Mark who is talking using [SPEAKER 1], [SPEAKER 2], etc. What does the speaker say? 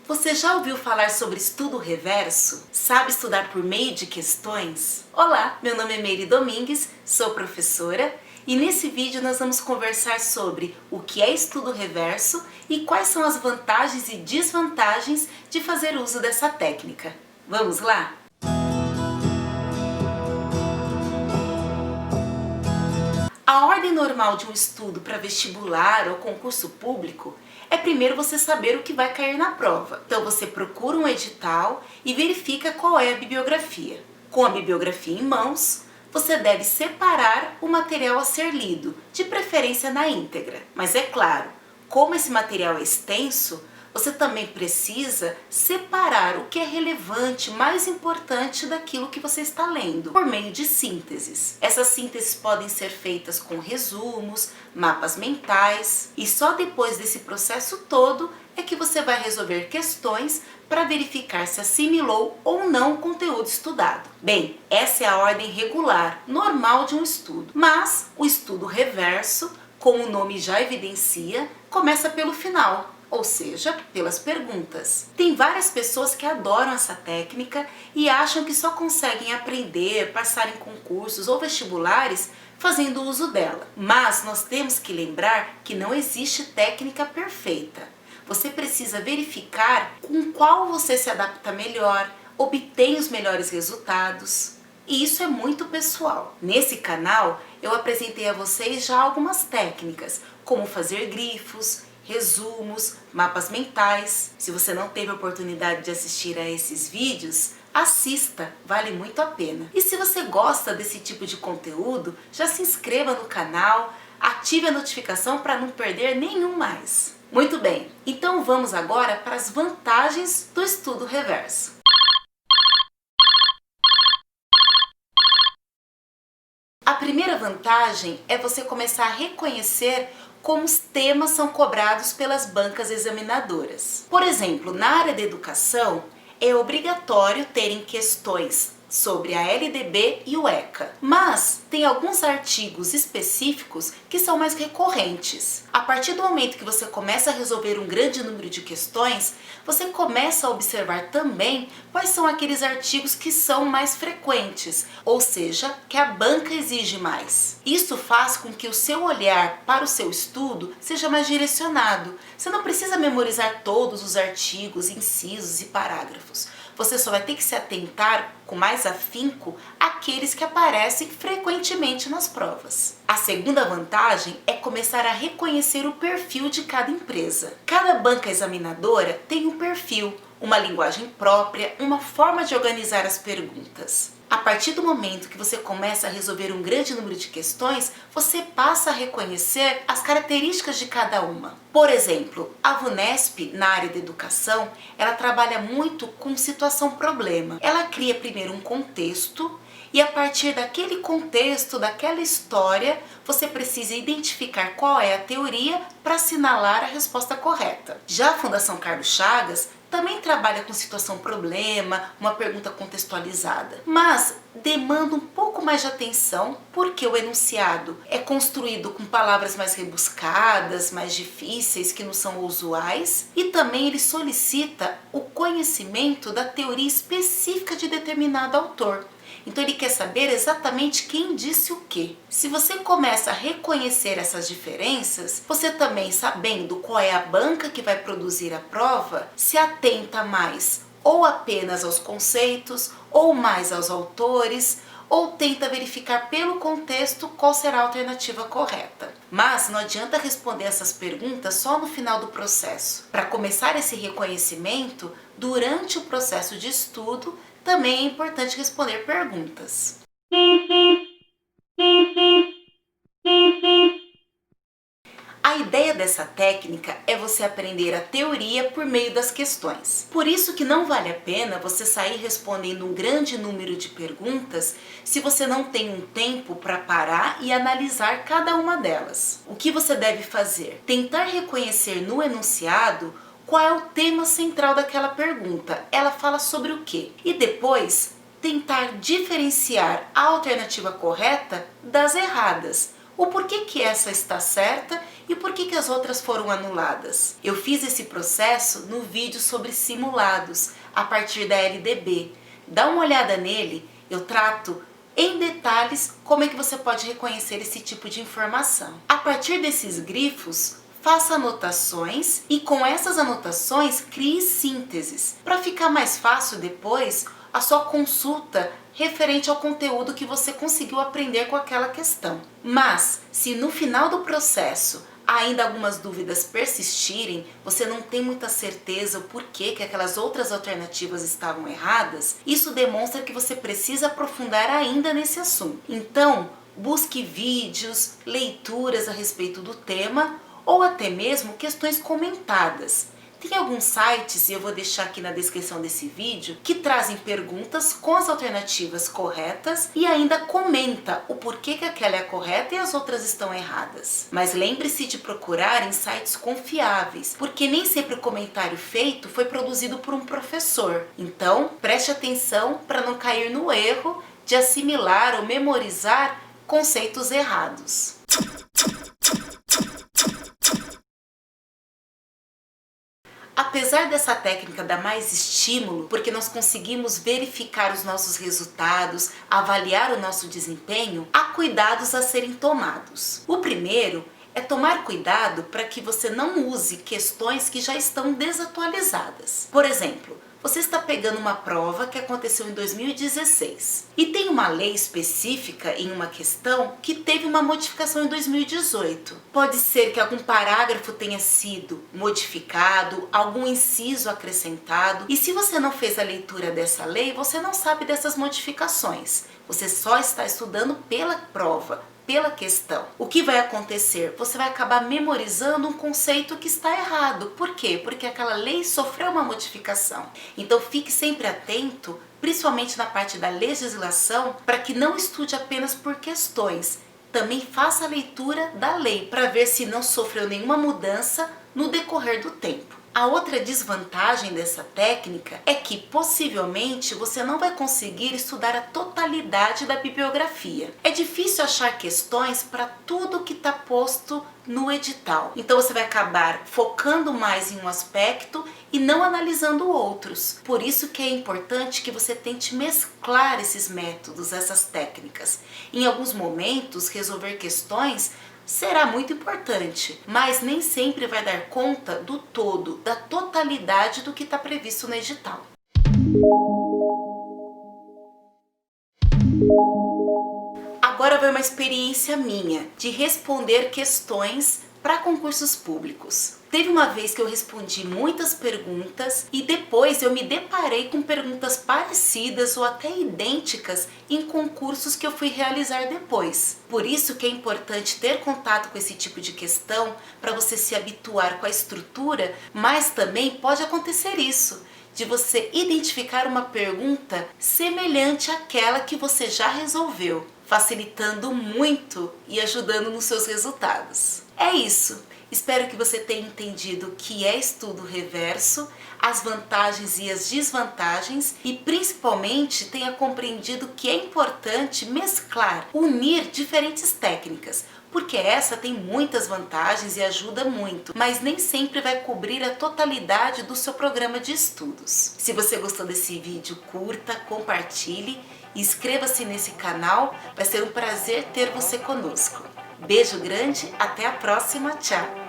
[SPEAKER 1] Você já ouviu falar sobre estudo reverso? Sabe estudar por meio de questões? Olá, meu nome é Meire Domingues, sou professora e nesse vídeo nós vamos conversar sobre o que é estudo reverso e quais são as vantagens e desvantagens de fazer uso dessa técnica. Vamos lá? A ordem normal de um estudo para vestibular ou concurso público é primeiro você saber o que vai cair na prova. Então você procura um edital e verifica qual é a bibliografia. Com a bibliografia em mãos, você deve separar o material a ser lido, de preferência na íntegra. Mas é claro, como esse material é extenso, você também precisa separar o que é relevante, mais importante daquilo que você está lendo, por meio de sínteses. Essas sínteses podem ser feitas com resumos, mapas mentais, e só depois desse processo todo é que você vai resolver questões para verificar se assimilou ou não o conteúdo estudado. Bem, essa é a ordem regular, normal de um estudo, mas o estudo reverso, como o nome já evidencia, começa pelo final. Ou seja, pelas perguntas. Tem várias pessoas que adoram essa técnica e acham que só conseguem aprender, passar em concursos ou vestibulares fazendo uso dela. Mas nós temos que lembrar que não existe técnica perfeita. Você precisa verificar com qual você se adapta melhor, obtém os melhores resultados. E isso é muito pessoal. Nesse canal eu apresentei a vocês já algumas técnicas, como fazer grifos, resumos, mapas mentais. Se você não teve a oportunidade de assistir a esses vídeos, assista, vale muito a pena. E se você gosta desse tipo de conteúdo, já se inscreva no canal, ative a notificação para não perder nenhum mais. Muito bem, então vamos agora para as vantagens do estudo reverso. A primeira vantagem é você começar a reconhecer como os temas são cobrados pelas bancas examinadoras. Por exemplo, na área da educação, é obrigatório terem questões sobre a LDB e o ECA, mas tem alguns artigos específicos que são mais recorrentes. A partir do momento que você começa a resolver um grande número de questões, você começa a observar também quais são aqueles artigos que são mais frequentes, ou seja, que a banca exige mais. Isso faz com que o seu olhar para o seu estudo seja mais direcionado. Você não precisa memorizar todos os artigos, incisos e parágrafos. Você só vai ter que se atentar com mais afinco àqueles que aparecem frequentemente nas provas. A segunda vantagem é começar a reconhecer o perfil de cada empresa. Cada banca examinadora tem um perfil, uma linguagem própria, uma forma de organizar as perguntas. A partir do momento que você começa a resolver um grande número de questões, você passa a reconhecer as características de cada uma. Por exemplo, a VUNESP, na área de educação, ela trabalha muito com situação-problema. Ela cria primeiro um contexto e a partir daquele contexto, daquela história, você precisa identificar qual é a teoria para assinalar a resposta correta. Já a Fundação Carlos Chagas também trabalha com situação-problema, uma pergunta contextualizada, mas demanda um pouco mais de atenção porque o enunciado é construído com palavras mais rebuscadas, mais difíceis, que não são usuais, e também ele solicita o conhecimento da teoria específica de determinado autor. Então ele quer saber exatamente quem disse o quê. Se você começa a reconhecer essas diferenças, você também, sabendo qual é a banca que vai produzir a prova, se atenta mais ou apenas aos conceitos, ou mais aos autores, ou tenta verificar pelo contexto qual será a alternativa correta. Mas não adianta responder essas perguntas só no final do processo. Para começar esse reconhecimento, durante o processo de estudo, também é importante responder perguntas. A ideia dessa técnica é você aprender a teoria por meio das questões. Por isso que não vale a pena você sair respondendo um grande número de perguntas se você não tem um tempo para parar e analisar cada uma delas. O que você deve fazer? Tentar reconhecer no enunciado qual é o tema central daquela pergunta, ela fala sobre o quê? E depois tentar diferenciar a alternativa correta das erradas. o porquê que essa está certa e por que as outras foram anuladas. Eu fiz esse processo no vídeo sobre simulados, a partir da LDB. Dá uma olhada nele, eu trato em detalhes como é que você pode reconhecer esse tipo de informação. A partir desses grifos, faça anotações e com essas anotações crie sínteses, para ficar mais fácil depois a sua consulta referente ao conteúdo que você conseguiu aprender com aquela questão. Mas, se no final do processo ainda algumas dúvidas persistirem, você não tem muita certeza o porquê que aquelas outras alternativas estavam erradas, isso demonstra que você precisa aprofundar ainda nesse assunto. Então, busque vídeos, leituras a respeito do tema ou até mesmo questões comentadas. Tem alguns sites, e eu vou deixar aqui na descrição desse vídeo, que trazem perguntas com as alternativas corretas e ainda comenta o porquê que aquela é a correta e as outras estão erradas. Mas lembre-se de procurar em sites confiáveis, porque nem sempre o comentário feito foi produzido por um professor. Então, preste atenção para não cair no erro de assimilar ou memorizar conceitos errados. Apesar dessa técnica dar mais estímulo, porque nós conseguimos verificar os nossos resultados, avaliar o nosso desempenho, há cuidados a serem tomados. O primeiro é tomar cuidado para que você não use questões que já estão desatualizadas. Por exemplo, você está pegando uma prova que aconteceu em 2016 e tem uma lei específica em uma questão que teve uma modificação em 2018. Pode ser que algum parágrafo tenha sido modificado, algum inciso acrescentado, e se você não fez a leitura dessa lei, você não sabe dessas modificações. Você só está estudando pela prova, pela questão. O que vai acontecer? Você vai acabar memorizando um conceito que está errado. Por quê? Porque aquela lei sofreu uma modificação. Então fique sempre atento, principalmente na parte da legislação, para que não estude apenas por questões. Também faça a leitura da lei, para ver se não sofreu nenhuma mudança no decorrer do tempo. A outra desvantagem dessa técnica é que possivelmente você não vai conseguir estudar a totalidade da bibliografia. É difícil achar questões para tudo que está posto no edital. Então você vai acabar focando mais em um aspecto e não analisando outros. Por isso que é importante que você tente mesclar esses métodos, essas técnicas. Em alguns momentos, resolver questões será muito importante, mas nem sempre vai dar conta do todo, da totalidade do que está previsto no edital. Agora vai uma experiência minha de responder questões para concursos públicos. Teve uma vez que eu respondi muitas perguntas e depois eu me deparei com perguntas parecidas ou até idênticas em concursos que eu fui realizar depois. Por isso que é importante ter contato com esse tipo de questão para você se habituar com a estrutura, mas também pode acontecer isso, de você identificar uma pergunta semelhante àquela que você já resolveu, facilitando muito e ajudando nos seus resultados. É isso! Espero que você tenha entendido o que é estudo reverso, as vantagens e as desvantagens e principalmente tenha compreendido que é importante mesclar, unir diferentes técnicas, porque essa tem muitas vantagens e ajuda muito, mas nem sempre vai cobrir a totalidade do seu programa de estudos. Se você gostou desse vídeo, curta, compartilhe e inscreva-se nesse canal, vai ser um prazer ter você conosco. Beijo grande, até a próxima, tchau!